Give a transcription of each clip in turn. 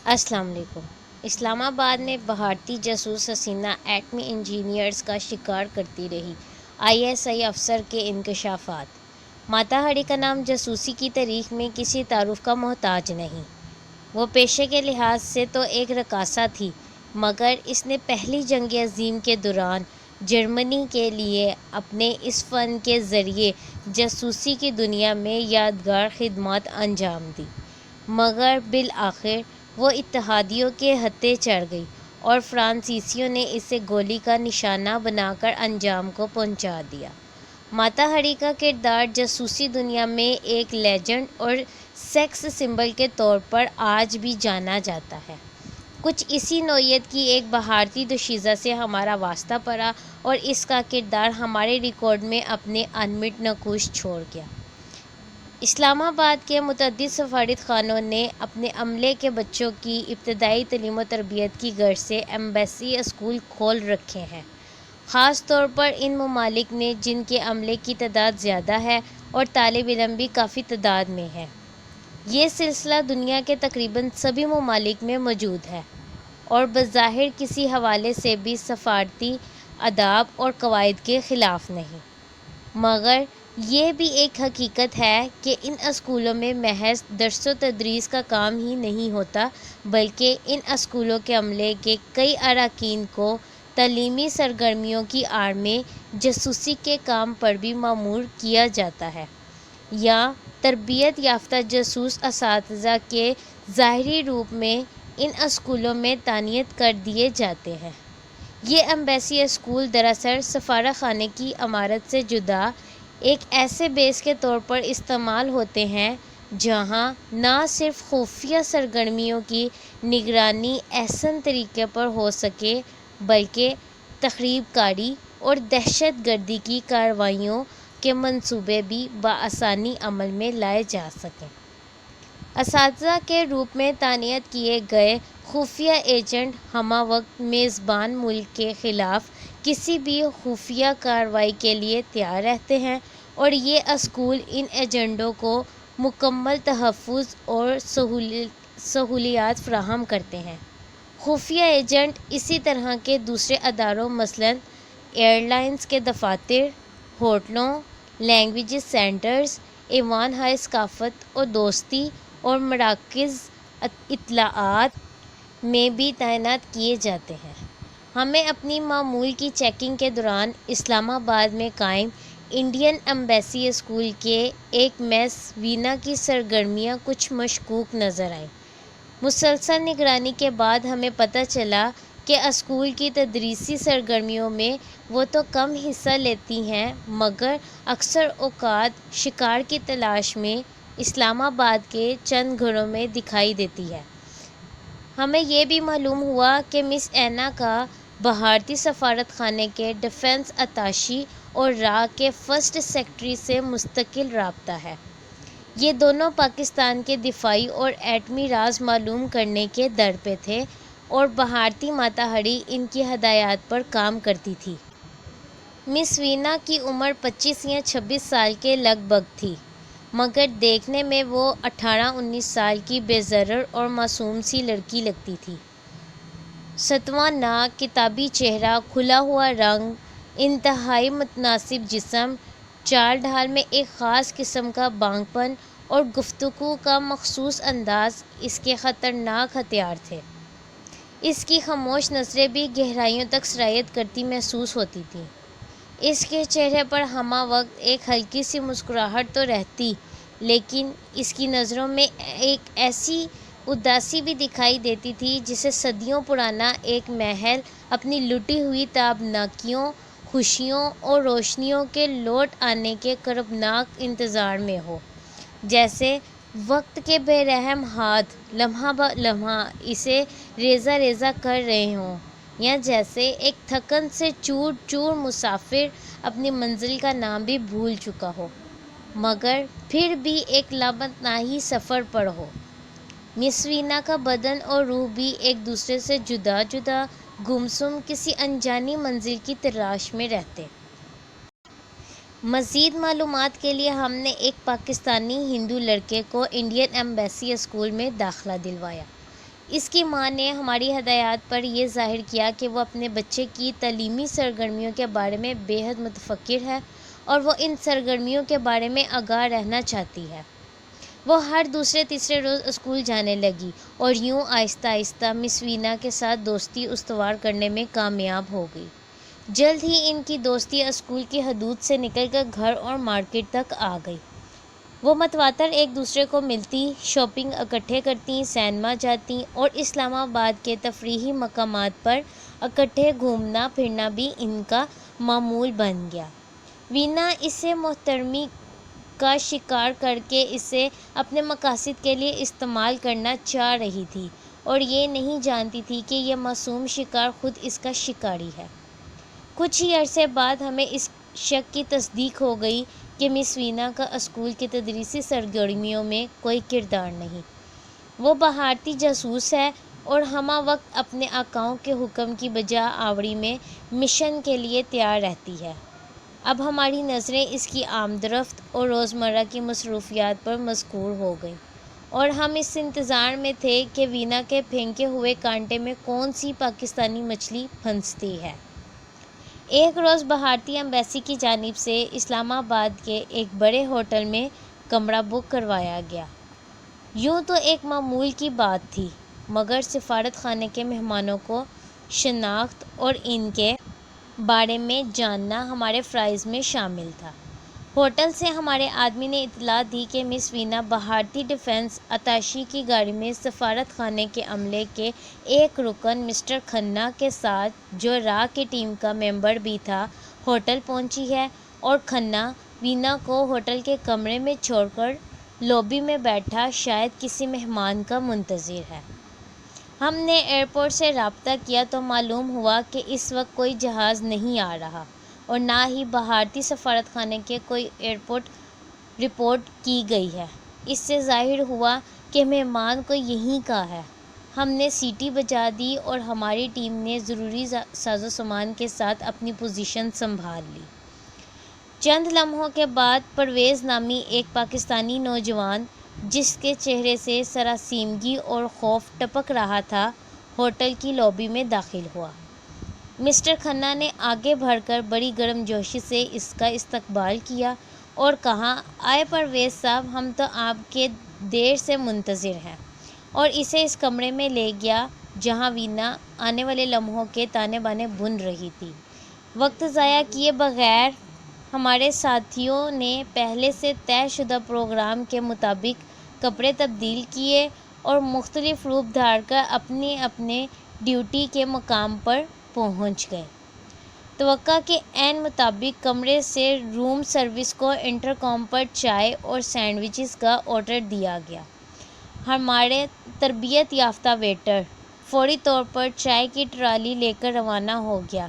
السلام علیکم۔ اسلام آباد میں بھارتی جاسوس حسینہ ایٹمی انجینئرز کا شکار کرتی رہی۔ ISI افسر کے انکشافات۔ ماتا ہری کا نام جاسوسی کی تاریخ میں کسی تعارف کا محتاج نہیں۔ وہ پیشے کے لحاظ سے تو ایک رقاصہ تھی، مگر اس نے پہلی جنگ عظیم کے دوران جرمنی کے لیے اپنے اس فن کے ذریعے جاسوسی کی دنیا میں یادگار خدمات انجام دی، مگر بالآخر وہ اتحادیوں کے ہتھے چڑھ گئی اور فرانسیسیوں نے اسے گولی کا نشانہ بنا کر انجام کو پہنچا دیا۔ ماتا ہری کا کردار جاسوسی دنیا میں ایک لیجنڈ اور سیکس سمبل کے طور پر آج بھی جانا جاتا ہے۔ کچھ اسی نوعیت کی ایک بھارتی دوشیزہ سے ہمارا واسطہ پڑا اور اس کا کردار ہمارے ریکارڈ میں اپنے انمٹ نقوش چھوڑ گیا۔ اسلام آباد کے متعدد سفارت خانوں نے اپنے عملے کے بچوں کی ابتدائی تعلیم و تربیت کی غرض سے ایمبیسی اسکول کھول رکھے ہیں، خاص طور پر ان ممالک میں جن کے عملے کی تعداد زیادہ ہے اور طالب علم بھی کافی تعداد میں ہیں۔ یہ سلسلہ دنیا کے تقریباً سبھی ممالک میں موجود ہے اور بظاہر کسی حوالے سے بھی سفارتی آداب اور قواعد کے خلاف نہیں، مگر یہ بھی ایک حقیقت ہے کہ ان اسکولوں میں محض درس و تدریس کا کام ہی نہیں ہوتا، بلکہ ان اسکولوں کے عملے کے کئی اراکین کو تعلیمی سرگرمیوں کی آڑ میں جاسوسی کے کام پر بھی مامور کیا جاتا ہے، یا تربیت یافتہ جاسوس اساتذہ کے ظاہری روپ میں ان اسکولوں میں تعینات کر دیے جاتے ہیں۔ یہ ایمبیسی اسکول دراصل سفارت خانے کی عمارت سے جدا ایک ایسے بیس کے طور پر استعمال ہوتے ہیں جہاں نہ صرف خفیہ سرگرمیوں کی نگرانی احسن طریقے پر ہو سکے، بلکہ تخریب کاری اور دہشت گردی کی کارروائیوں کے منصوبے بھی بآسانی عمل میں لائے جا سکیں۔ اساتذہ کے روپ میں تعینات کیے گئے خفیہ ایجنٹ ہمہ وقت میزبان ملک کے خلاف کسی بھی خفیہ کارروائی کے لیے تیار رہتے ہیں اور یہ اسکول ان ایجنٹوں کو مکمل تحفظ اور سہولیات فراہم کرتے ہیں۔ خفیہ ایجنٹ اسی طرح کے دوسرے اداروں مثلاً ایئر لائنز کے دفاتر، ہوٹلوں، لینگویج سینٹرز، ایوان ہائے ثقافت و دوستی اور مراکز اطلاعات میں بھی تعینات کیے جاتے ہیں۔ ہمیں اپنی معمول کی چیکنگ کے دوران اسلام آباد میں قائم انڈین ایمبیسی اسکول کے ایک میس وینا کی سرگرمیاں کچھ مشکوک نظر آئیں۔ مسلسل نگرانی کے بعد ہمیں پتہ چلا کہ اسکول کی تدریسی سرگرمیوں میں وہ تو کم حصہ لیتی ہیں، مگر اکثر اوقات شکار کی تلاش میں اسلام آباد کے چند گھروں میں دکھائی دیتی ہے۔ ہمیں یہ بھی معلوم ہوا کہ مس اینا کا بھارتی سفارت خانے کے ڈیفنس اتاشی اور راء کے فرسٹ سیکرٹری سے مستقل رابطہ ہے۔ یہ دونوں پاکستان کے دفاعی اور ایٹمی راز معلوم کرنے کے در پہ تھے اور بھارتی ماتا ہری ان کی ہدایات پر کام کرتی تھی۔ مس وینا کی عمر 25 یا 26 سال کے لگ بھگ تھی، مگر دیکھنے میں وہ 18-19 سال کی بے ضرر اور معصوم سی لڑکی لگتی تھی۔ ستواں ناک، کتابی چہرہ، کھلا ہوا رنگ، انتہائی متناسب جسم، چال ڈھال میں ایک خاص قسم کا بانگ پن اور گفتگو کا مخصوص انداز اس کے خطرناک ہتھیار تھے۔ اس کی خاموش نظریں بھی گہرائیوں تک سرایت کرتی محسوس ہوتی تھیں۔ اس کے چہرے پر ہمہ وقت ایک ہلکی سی مسکراہٹ تو رہتی، لیکن اس کی نظروں میں ایک ایسی اداسی بھی دکھائی دیتی تھی جسے صدیوں پرانا ایک محل اپنی لٹی ہوئی تابناکیوں، خوشیوں اور روشنیوں کے لوٹ آنے کے کربناک انتظار میں ہو، جیسے وقت کے بے رحم ہاتھ لمحہ بہ لمحہ اسے ریزہ ریزہ کر رہے ہوں، یا جیسے ایک تھکن سے چور چور مسافر اپنی منزل کا نام بھی بھول چکا ہو، مگر پھر بھی ایک لامتناہی سفر پر ہو۔ مس وینا کا بدن اور روح بھی ایک دوسرے سے جدا جدا گمسم کسی انجانی منزل کی تلاش میں رہتے۔ مزید معلومات کے لیے ہم نے ایک پاکستانی ہندو لڑکے کو انڈین ایمبیسی اسکول میں داخلہ دلوایا۔ اس کی ماں نے ہماری ہدایات پر یہ ظاہر کیا کہ وہ اپنے بچے کی تعلیمی سرگرمیوں کے بارے میں بے حد متفکر ہے اور وہ ان سرگرمیوں کے بارے میں آگاہ رہنا چاہتی ہے۔ وہ ہر دوسرے تیسرے روز اسکول جانے لگی اور یوں آہستہ آہستہ مس وینا کے ساتھ دوستی استوار کرنے میں کامیاب ہو گئی۔ جلد ہی ان کی دوستی اسکول کی حدود سے نکل کر گھر اور مارکیٹ تک آ گئی۔ وہ متواتر ایک دوسرے کو ملتی، شاپنگ اکٹھے کرتی، سینما جاتی اور اسلام آباد کے تفریحی مقامات پر اکٹھے گھومنا پھرنا بھی ان کا معمول بن گیا۔ وینا اسے محترمی کا شکار کر کے اسے اپنے مقاصد کے لیے استعمال کرنا چاہ رہی تھی اور یہ نہیں جانتی تھی کہ یہ معصوم شکار خود اس کا شکاری ہے۔ کچھ ہی عرصے بعد ہمیں اس شک کی تصدیق ہو گئی کہ مس وینا کا اسکول کی تدریسی سرگرمیوں میں کوئی کردار نہیں۔ وہ بھارتی جاسوس ہے اور ہمہ وقت اپنے آقاؤں کے حکم کی بجا آوری میں مشن کے لیے تیار رہتی ہے۔ اب ہماری نظریں اس کی آمد رفت اور روزمرہ کی مصروفیات پر مذکور ہو گئیں اور ہم اس انتظار میں تھے کہ وینا کے پھینکے ہوئے کانٹے میں کون سی پاکستانی مچھلی پھنستی ہے۔ ایک روز بھارتی ایمبیسی کی جانب سے اسلام آباد کے ایک بڑے ہوٹل میں کمرہ بک کروایا گیا۔ یوں تو ایک معمول کی بات تھی، مگر سفارت خانے کے مہمانوں کو شناخت اور ان کے بارے میں جاننا ہمارے فرائض میں شامل تھا۔ ہوٹل سے ہمارے آدمی نے اطلاع دی کہ مس وینا بھارتی ڈیفنس اتاشی کی گاڑی میں سفارت خانے کے عملے کے ایک رکن مسٹر کھنہ کے ساتھ، جو را کی ٹیم کا ممبر بھی تھا، ہوٹل پہنچی ہے اور کھنہ وینا کو ہوٹل کے کمرے میں چھوڑ کر لابی میں بیٹھا شاید کسی مہمان کا منتظر ہے۔ ہم نے ایئرپورٹ سے رابطہ کیا تو معلوم ہوا کہ اس وقت کوئی جہاز نہیں آ رہا اور نہ ہی بھارتی سفارت خانے کے کوئی ایئرپورٹ رپورٹ کی گئی ہے۔ اس سے ظاہر ہوا کہ مہمان کو یہیں کا ہے۔ ہم نے سیٹی بجا دی اور ہماری ٹیم نے ضروری ساز و سامان کے ساتھ اپنی پوزیشن سنبھال لی۔ چند لمحوں کے بعد پرویز نامی ایک پاکستانی نوجوان، جس کے چہرے سے سراسیمگی اور خوف ٹپک رہا تھا، ہوٹل کی لابی میں داخل ہوا۔ مسٹر کھنہ نے آگے بڑھ کر بڑی گرم جوشی سے اس کا استقبال کیا اور کہا، آئے پرویز صاحب، ہم تو آپ کے دیر سے منتظر ہیں، اور اسے اس کمرے میں لے گیا جہاں وینا آنے والے لمحوں کے تانے بانے بن رہی تھی۔ وقت ضائع کیے بغیر ہمارے ساتھیوں نے پہلے سے طے شدہ پروگرام کے مطابق کپڑے تبدیل کیے اور مختلف روپ دھار کر اپنے اپنے ڈیوٹی کے مقام پر پہنچ گئے۔ توقع کے عین مطابق کمرے سے روم سروس کو انٹرکام پر چائے اور سینڈوچز کا آرڈر دیا گیا۔ ہمارے تربیت یافتہ ویٹر فوری طور پر چائے کی ٹرالی لے کر روانہ ہو گیا،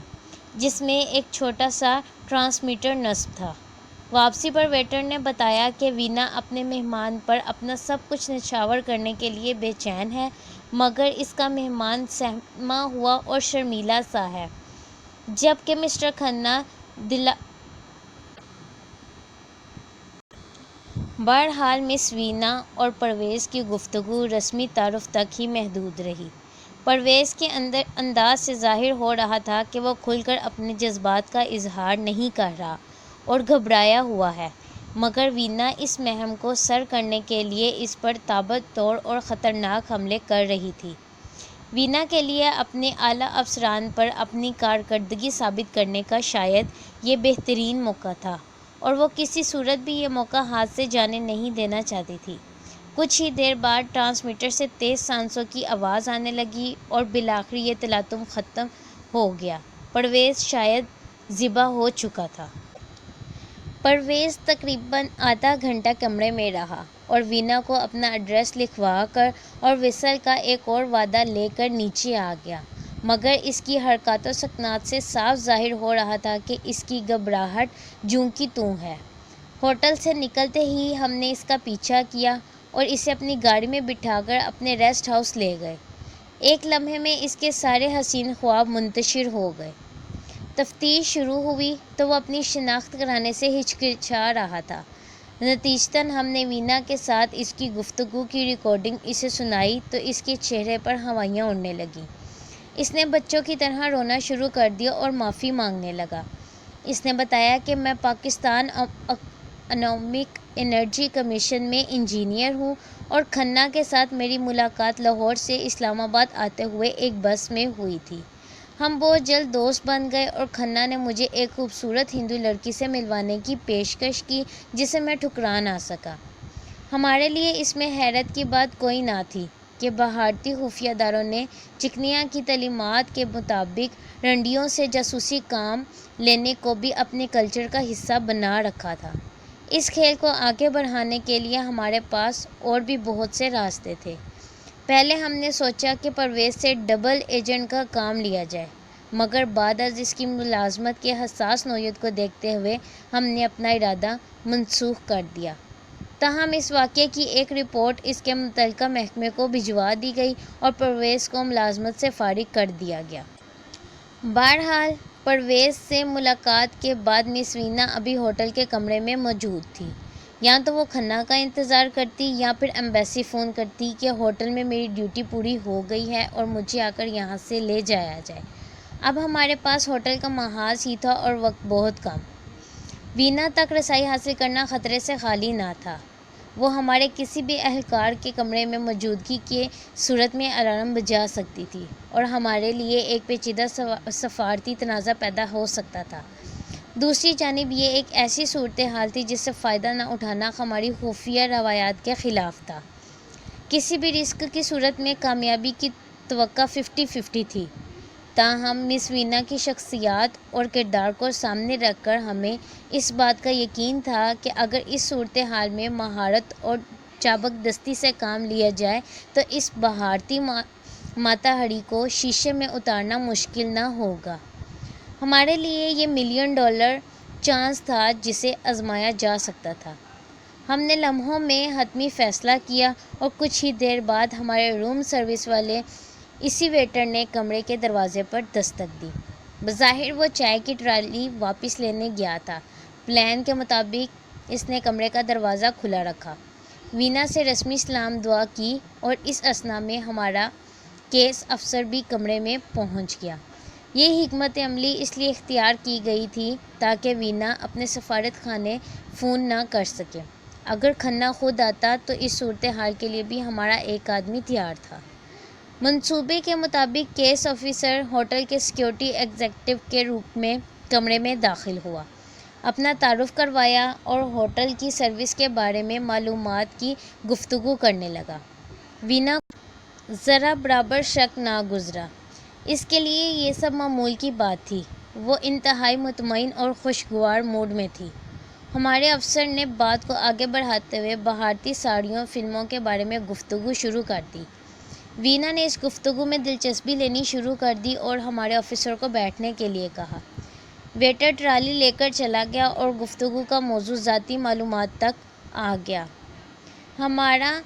جس میں ایک چھوٹا سا ٹرانسمیٹر نصب تھا۔ واپسی پر ویٹر نے بتایا کہ وینا اپنے مہمان پر اپنا سب کچھ نچھاور کرنے کے لیے بے چین ہے، مگر اس کا مہمان سہما ہوا اور شرمیلا سا ہے۔ جبکہ مسٹر کھنہ بہرحال مس وینا اور پرویز کی گفتگو رسمی تعارف تک ہی محدود رہی۔ پرویز کے انداز سے ظاہر ہو رہا تھا کہ وہ کھل کر اپنے جذبات کا اظہار نہیں کر رہا اور گھبرایا ہوا ہے، مگر وینا اس مہم کو سر کرنے کے لیے اس پر تابڑتوڑ اور خطرناک حملے کر رہی تھی۔ وینا کے لیے اپنے اعلیٰ افسران پر اپنی کارکردگی ثابت کرنے کا شاید یہ بہترین موقع تھا، اور وہ کسی صورت بھی یہ موقع ہاتھ سے جانے نہیں دینا چاہتی تھی۔ کچھ ہی دیر بعد ٹرانسمیٹر سے تیز سانسوں کی آواز آنے لگی اور بالآخر یہ تلاطم ختم ہو گیا۔ پرویز شاید ذبح ہو چکا تھا۔ پرویز تقریباً آدھا گھنٹہ کمرے میں رہا اور وینا کو اپنا ایڈریس لکھوا کر اور وصل کا ایک اور وعدہ لے کر نیچے آ گیا، مگر اس کی حرکات و سکنات سے صاف ظاہر ہو رہا تھا کہ اس کی گھبراہٹ جوں کی توں ہے۔ ہوٹل سے نکلتے ہی ہم نے اس کا پیچھا کیا اور اسے اپنی گاڑی میں بٹھا کر اپنے ریسٹ ہاؤس لے گئے۔ ایک لمحے میں اس کے سارے حسین خواب منتشر ہو گئے۔ تفتیش شروع ہوئی تو وہ اپنی شناخت کرانے سے ہچکچا رہا تھا۔ نتیجتاً ہم نے وینا کے ساتھ اس کی گفتگو کی ریکارڈنگ اسے سنائی تو اس کے چہرے پر ہوائیاں اڑنے لگیں۔ اس نے بچوں کی طرح رونا شروع کر دیا اور معافی مانگنے لگا۔ اس نے بتایا کہ میں پاکستان اٹامک انرجی کمیشن میں انجینئر ہوں اور کھنہ کے ساتھ میری ملاقات لاہور سے اسلام آباد آتے ہوئے ایک بس میں ہوئی تھی۔ ہم بہت جلد دوست بن گئے اور کھنہ نے مجھے ایک خوبصورت ہندو لڑکی سے ملوانے کی پیشکش کی جسے میں ٹھکرا نہ سکا۔ ہمارے لیے اس میں حیرت کی بات کوئی نہ تھی کہ بھارتی خفیہ اداروں نے چکنیا کی تعلیمات کے مطابق رنڈیوں سے جاسوسی کام لینے کو بھی اپنے کلچر کا حصہ بنا رکھا تھا۔ اس کھیل کو آگے بڑھانے کے لیے ہمارے پاس اور بھی بہت سے راستے تھے۔ پہلے ہم نے سوچا کہ پرویز سے ڈبل ایجنٹ کا کام لیا جائے، مگر بعد از اس کی ملازمت کے حساس نوعیت کو دیکھتے ہوئے ہم نے اپنا ارادہ منسوخ کر دیا۔ تاہم اس واقعے کی ایک رپورٹ اس کے متعلقہ محکمے کو بھجوا دی گئی اور پرویز کو ملازمت سے فارغ کر دیا گیا۔ بہرحال پرویز سے ملاقات کے بعد مس وینا ابھی ہوٹل کے کمرے میں موجود تھی۔ یا تو وہ کھنہ کا انتظار کرتی یا پھر ایمبیسی فون کرتی کہ ہوٹل میں میری ڈیوٹی پوری ہو گئی ہے اور مجھے آ کر یہاں سے لے جایا جائے۔ اب ہمارے پاس ہوٹل کا محاذ ہی تھا اور وقت بہت کم۔ وینا تک رسائی حاصل کرنا خطرے سے خالی نہ تھا۔ وہ ہمارے کسی بھی اہلکار کے کمرے میں موجودگی کی صورت میں الارم بجا سکتی تھی اور ہمارے لیے ایک پیچیدہ سفارتی تنازع پیدا ہو سکتا تھا۔ دوسری جانب یہ ایک ایسی صورتحال تھی جس سے فائدہ نہ اٹھانا ہماری خفیہ روایات کے خلاف تھا۔ کسی بھی رسک کی صورت میں کامیابی کی توقع 50-50 تھی۔ تاہم مس وینا کی شخصیت اور کردار کو سامنے رکھ کر ہمیں اس بات کا یقین تھا کہ اگر اس صورتحال میں مہارت اور چابک دستی سے کام لیا جائے تو اس بھارتی ماتا ہری کو شیشے میں اتارنا مشکل نہ ہوگا۔ ہمارے لیے یہ $1 ملین چانس تھا جسے آزمایا جا سکتا تھا۔ ہم نے لمحوں میں حتمی فیصلہ کیا اور کچھ ہی دیر بعد ہمارے روم سروس والے اسی ویٹر نے کمرے کے دروازے پر دستک دی۔ بظاہر وہ چائے کی ٹرالی واپس لینے گیا تھا۔ پلان کے مطابق اس نے کمرے کا دروازہ کھلا رکھا، وینا سے رسمی سلام دعا کی اور اس اثناء میں ہمارا کیس افسر بھی کمرے میں پہنچ گیا۔ یہ حکمت عملی اس لیے اختیار کی گئی تھی تاکہ وینا اپنے سفارت خانے فون نہ کر سکے۔ اگر کھنہ خود آتا تو اس صورتحال کے لیے بھی ہمارا ایک آدمی تیار تھا۔ منصوبے کے مطابق کیس آفیسر ہوٹل کے سیکیورٹی ایگزیکٹو کے روپ میں کمرے میں داخل ہوا، اپنا تعارف کروایا اور ہوٹل کی سروس کے بارے میں معلومات کی گفتگو کرنے لگا۔ وینا کو ذرا برابر شک نہ گزرا۔ اس کے لیے یہ سب معمول کی بات تھی۔ وہ انتہائی مطمئن اور خوشگوار موڈ میں تھی۔ ہمارے افسر نے بات کو آگے بڑھاتے ہوئے بھارتی ساڑیوں فلموں کے بارے میں گفتگو شروع کر دی۔ وینا نے اس گفتگو میں دلچسپی لینی شروع کر دی اور ہمارے آفیسر کو بیٹھنے کے لیے کہا۔ ویٹر ٹرالی لے کر چلا گیا اور گفتگو کا موضوع ذاتی معلومات تک آ گیا۔ ہمارا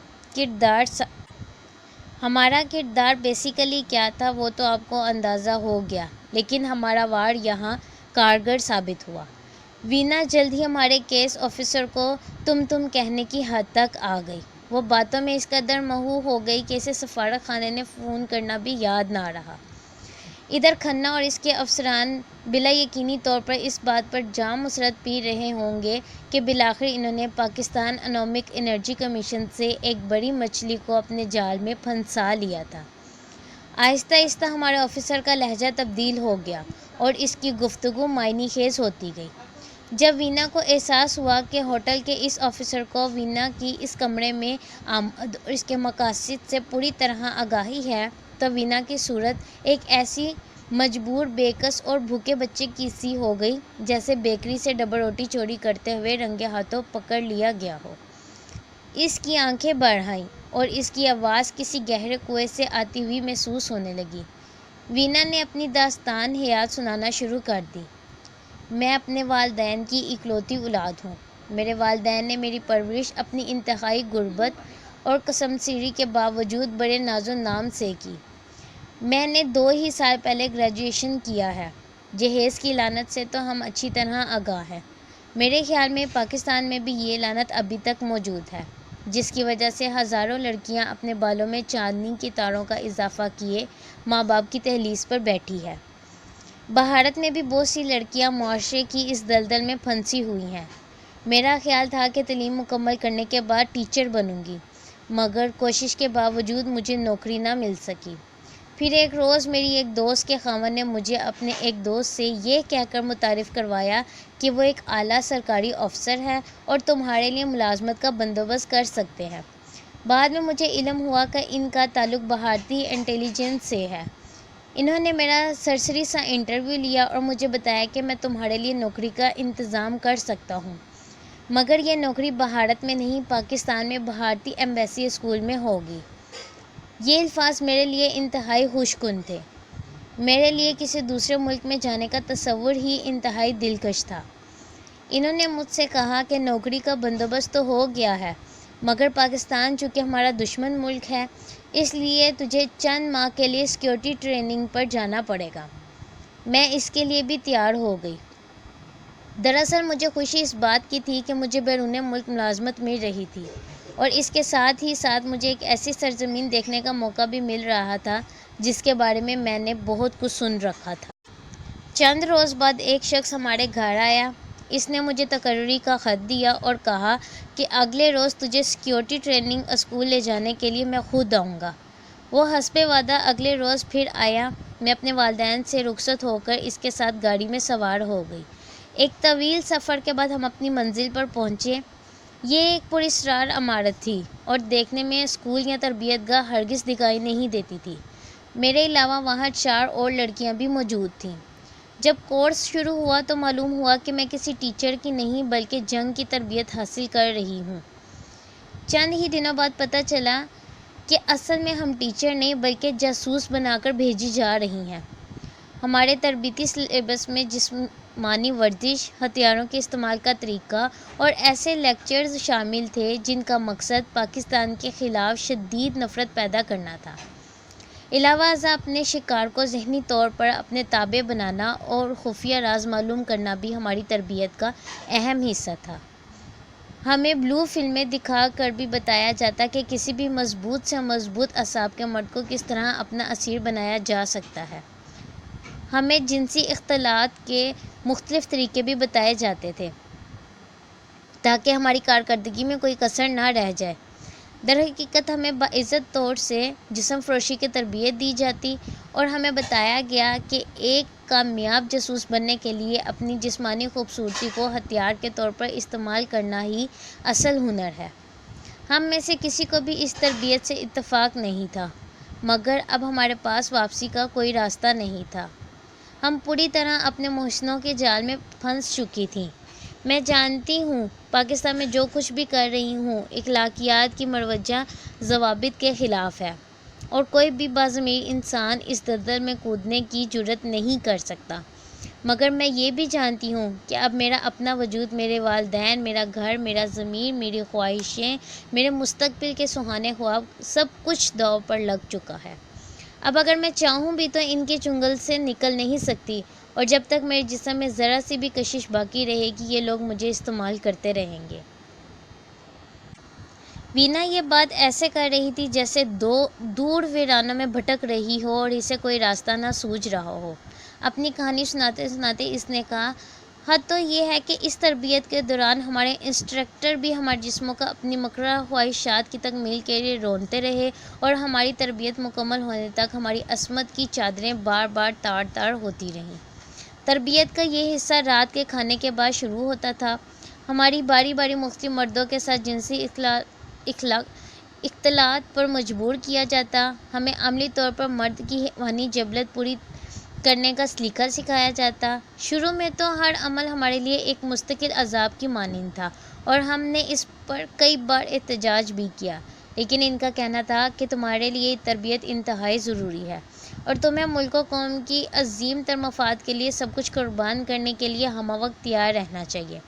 کردار بیسیکلی کیا تھا وہ تو آپ کو اندازہ ہو گیا، لیکن ہمارا وار یہاں کارگر ثابت ہوا۔ وینا جلد ہی ہمارے کیس آفیسر کو تم کہنے کی حد تک آ گئی۔ وہ باتوں میں اس قدر مہو ہو گئی کہ اسے سفارت خانے نے فون کرنا بھی یاد نہ رہا۔ ادھر کھنہ اور اس کے افسران بلا یقینی طور پر اس بات پر جام مسرت پی رہے ہوں گے کہ بالآخر انہوں نے پاکستان اٹامک انرجی کمیشن سے ایک بڑی مچھلی کو اپنے جال میں پھنسا لیا تھا۔ آہستہ آہستہ ہمارے آفیسر کا لہجہ تبدیل ہو گیا اور اس کی گفتگو معنی خیز ہوتی گئی۔ جب وینا کو احساس ہوا کہ ہوٹل کے اس آفیسر کو وینا کی اس کمرے میں آمد اور اس کے مقاصد سے پوری طرح آگاہی ہے تو وینا کی صورت ایک ایسی مجبور، بے کس اور بھوکے بچے کی سی ہو گئی جیسے بیکری سے ڈبل روٹی چوری کرتے ہوئے رنگے ہاتھوں پکڑ لیا گیا ہو۔ اس کی آنکھیں بڑھ آئیں اور اس کی آواز کسی گہرے کنویں سے آتی ہوئی محسوس ہونے لگی۔ وینا نے اپنی داستان حیات سنانا شروع کر دی۔ میں اپنے والدین کی اکلوتی اولاد ہوں۔ میرے والدین نے میری پرورش اپنی انتہائی غربت اور قسم سیری کے باوجود بڑے ناز و نام سے کی۔ میں نے 2 ہی سال پہلے گریجویشن کیا ہے۔ جہیز کی لعنت سے تو ہم اچھی طرح آگاہ ہیں۔ میرے خیال میں پاکستان میں بھی یہ لعنت ابھی تک موجود ہے، جس کی وجہ سے ہزاروں لڑکیاں اپنے بالوں میں چاندنی کے تاروں کا اضافہ کیے ماں باپ کی دہلیز پر بیٹھی ہے۔ بھارت میں بھی بہت سی لڑکیاں معاشرے کی اس دلدل میں پھنسی ہوئی ہیں۔ میرا خیال تھا کہ تعلیم مکمل کرنے کے بعد ٹیچر بنوں گی، مگر کوشش کے باوجود مجھے نوکری نہ مل سکی۔ پھر ایک روز میری ایک دوست کے خاوند نے مجھے اپنے ایک دوست سے یہ کہہ کر متعارف کروایا کہ وہ ایک اعلیٰ سرکاری افسر ہے اور تمہارے لیے ملازمت کا بندوبست کر سکتے ہیں۔ بعد میں مجھے علم ہوا کہ ان کا تعلق بھارتی انٹیلی جنس سے ہے۔ انہوں نے میرا سرسری سا انٹرویو لیا اور مجھے بتایا کہ میں تمہارے لیے نوکری کا انتظام کر سکتا ہوں، مگر یہ نوکری بھارت میں نہیں، پاکستان میں بھارتی ایمبیسی اسکول میں ہوگی۔ یہ الفاظ میرے لیے انتہائی خوش کن تھے۔ میرے لیے کسی دوسرے ملک میں جانے کا تصور ہی انتہائی دلکش تھا۔ انہوں نے مجھ سے کہا کہ نوکری کا بندوبست تو ہو گیا ہے، مگر پاکستان چونکہ ہمارا دشمن ملک ہے، اس لیے تجھے چند ماہ کے لیے سیکیورٹی ٹریننگ پر جانا پڑے گا۔ میں اس کے لیے بھی تیار ہو گئی۔ دراصل مجھے خوشی اس بات کی تھی کہ مجھے بیرون ملک ملازمت مل رہی تھی، اور اس کے ساتھ ہی ساتھ مجھے ایک ایسی سرزمین دیکھنے کا موقع بھی مل رہا تھا جس کے بارے میں نے بہت کچھ سن رکھا تھا۔ چند روز بعد ایک شخص ہمارے گھر آیا۔ اس نے مجھے تقرری کا خط دیا اور کہا کہ اگلے روز تجھے سیکیورٹی ٹریننگ اسکول لے جانے کے لیے میں خود آؤں گا۔ وہ حسب وعدہ اگلے روز پھر آیا۔ میں اپنے والدین سے رخصت ہو کر اس کے ساتھ گاڑی میں سوار ہو گئی۔ ایک طویل سفر کے بعد ہم اپنی منزل پر پہنچے۔ یہ ایک پراسرار عمارت تھی اور دیکھنے میں اسکول یا تربیت گاہ ہرگز دکھائی نہیں دیتی تھی۔ میرے علاوہ وہاں 4 اور لڑکیاں بھی موجود تھیں۔ جب کورس شروع ہوا تو معلوم ہوا کہ میں کسی ٹیچر کی نہیں بلکہ جنگ کی تربیت حاصل کر رہی ہوں۔ چند ہی دنوں بعد پتہ چلا کہ اصل میں ہم ٹیچر نہیں بلکہ جاسوس بنا کر بھیجی جا رہی ہیں۔ ہمارے تربیتی سلیبس میں جسمانی ورزش، ہتھیاروں کے استعمال کا طریقہ اور ایسے لیکچرز شامل تھے جن کا مقصد پاکستان کے خلاف شدید نفرت پیدا کرنا تھا۔ علاوہ ازاں اپنے شکار کو ذہنی طور پر اپنے تابع بنانا اور خفیہ راز معلوم کرنا بھی ہماری تربیت کا اہم حصہ تھا۔ ہمیں بلو فلمیں دکھا کر بھی بتایا جاتا کہ کسی بھی مضبوط سے مضبوط اعصاب کے مرد کو کس طرح اپنا اسیر بنایا جا سکتا ہے۔ ہمیں جنسی اختلاط کے مختلف طریقے بھی بتائے جاتے تھے تاکہ ہماری کارکردگی میں کوئی کسر نہ رہ جائے۔ در حقیقت ہمیں باعزت طور سے جسم فروشی کی تربیت دی جاتی اور ہمیں بتایا گیا کہ ایک کامیاب جاسوس بننے کے لیے اپنی جسمانی خوبصورتی کو ہتھیار کے طور پر استعمال کرنا ہی اصل ہنر ہے۔ ہم میں سے کسی کو بھی اس تربیت سے اتفاق نہیں تھا، مگر اب ہمارے پاس واپسی کا کوئی راستہ نہیں تھا۔ ہم پوری طرح اپنے محسنوں کے جال میں پھنس چکی تھیں۔ میں جانتی ہوں پاکستان میں جو کچھ بھی کر رہی ہوں اخلاقیات کی مروجہ ضوابط کے خلاف ہے، اور کوئی بھی باضمیر انسان اس دلدل میں کودنے کی جرات نہیں کر سکتا، مگر میں یہ بھی جانتی ہوں کہ اب میرا اپنا وجود، میرے والدین، میرا گھر، میرا ضمیر، میری خواہشیں، میرے مستقبل کے سہانے خواب، سب کچھ داؤ پر لگ چکا ہے۔ اب اگر میں چاہوں بھی تو ان کے چنگل سے نکل نہیں سکتی، اور جب تک میرے جسم میں ذرا سی بھی کشش باقی رہے گی یہ لوگ مجھے استعمال کرتے رہیں گے۔ وینا یہ بات ایسے کر رہی تھی جیسے دور ویرانوں میں بھٹک رہی ہو اور اسے کوئی راستہ نہ سوجھ رہا ہو۔ اپنی کہانی سناتے سناتے اس نے کہا، حد تو یہ ہے کہ اس تربیت کے دوران ہمارے انسٹرکٹر بھی ہمارے جسموں کا اپنی مکروہ خواہشات کی تکمیل کے لیے رونتے رہے، اور ہماری تربیت مکمل ہونے تک ہماری عصمت کی چادریں بار بار تار تار ہوتی رہیں۔ تربیت کا یہ حصہ رات کے کھانے کے بعد شروع ہوتا تھا۔ ہماری باری باری مختلف مردوں کے ساتھ جنسی اختلاط پر مجبور کیا جاتا، ہمیں عملی طور پر مرد کی حیوانی جبلت پوری کرنے کا سلیقہ سکھایا جاتا۔ شروع میں تو ہر عمل ہمارے لیے ایک مستقل عذاب کی مانند تھا، اور ہم نے اس پر کئی بار احتجاج بھی کیا، لیکن ان کا کہنا تھا کہ تمہارے لیے تربیت انتہائی ضروری ہے، اور تمہیں ملک و قوم کی عظیم تر مفاد کے لیے سب کچھ قربان کرنے کے لیے ہمہ وقت تیار رہنا چاہیے۔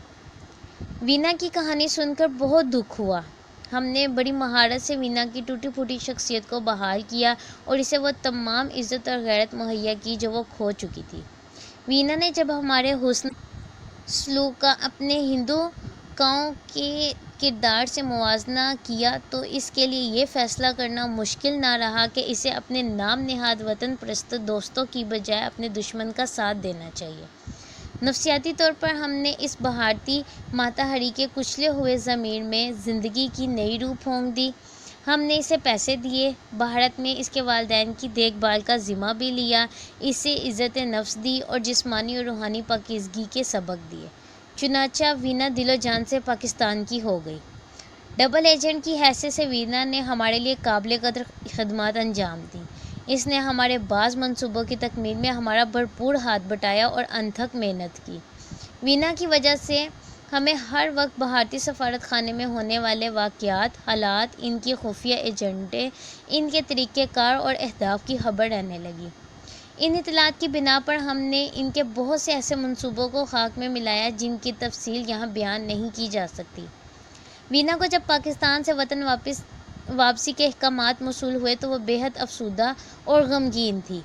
وینا کی کہانی سن کر بہت دکھ ہوا۔ ہم نے بڑی مہارت سے وینا کی ٹوٹی پھوٹی شخصیت کو بحال کیا اور اسے وہ تمام عزت اور غیرت مہیا کی جو وہ کھو چکی تھی۔ وینا نے جب ہمارے حسن سلوک کا اپنے ہندوؤں کے کردار سے موازنہ کیا تو اس کے لیے یہ فیصلہ کرنا مشکل نہ رہا کہ اسے اپنے نام نہاد وطن پرست دوستوں کی بجائے اپنے دشمن کا ساتھ دینا چاہیے۔ نفسیاتی طور پر ہم نے اس بھارتی ماتاہاری کے کچلے ہوئے ضمیر میں زندگی کی نئی روح پھونک دی۔ ہم نے اسے پیسے دیے، بھارت میں اس کے والدین کی دیکھ بھال کا ذمہ بھی لیا، اسے عزت نفس دی اور جسمانی اور روحانی پاکیزگی کے سبق دیے۔ چنانچہ وینا دل و جان سے پاکستان کی ہو گئی۔ ڈبل ایجنٹ کی حیثیت سے وینا نے ہمارے لیے قابل قدر خدمات انجام دیں۔ اس نے ہمارے بعض منصوبوں کی تکمیل میں ہمارا بھرپور ہاتھ بٹایا اور انتھک محنت کی۔ وینا کی وجہ سے ہمیں ہر وقت بھارتی سفارت خانے میں ہونے والے واقعات، حالات، ان کی خفیہ ایجنڈے، ان کے طریقہ کار اور اہداف کی خبر رہنے لگی۔ ان اطلاعات کی بنا پر ہم نے ان کے بہت سے ایسے منصوبوں کو خاک میں ملایا جن کی تفصیل یہاں بیان نہیں کی جا سکتی۔ وینا کو جب پاکستان سے وطن واپسی کے احکامات موصول ہوئے تو وہ بے حد افسردہ اور غمگین تھی۔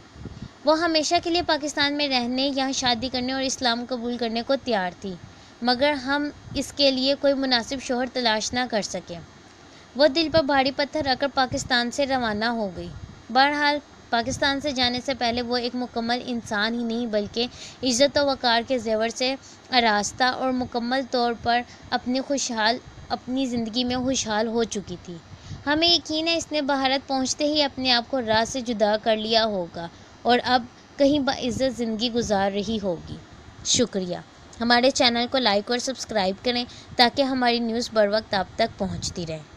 وہ ہمیشہ کے لیے پاکستان میں رہنے، یہاں شادی کرنے اور اسلام قبول کرنے کو تیار تھی، مگر ہم اس کے لیے کوئی مناسب شوہر تلاش نہ کر سکے۔ وہ دل پر بھاری پتھر رکھ کر پاکستان سے روانہ ہو گئی۔ بہرحال پاکستان سے جانے سے پہلے وہ ایک مکمل انسان ہی نہیں بلکہ عزت و وقار کے زیور سے آراستہ اور مکمل طور پر اپنی زندگی میں خوشحال ہو چکی تھی۔ ہمیں یقین ہے اس نے بھارت پہنچتے ہی اپنے آپ کو راہ سے جدا کر لیا ہوگا اور اب کہیں باعزت زندگی گزار رہی ہوگی۔ شکریہ۔ ہمارے چینل کو لائک اور سبسکرائب کریں تاکہ ہماری نیوز بر وقت آپ تک پہنچتی رہے۔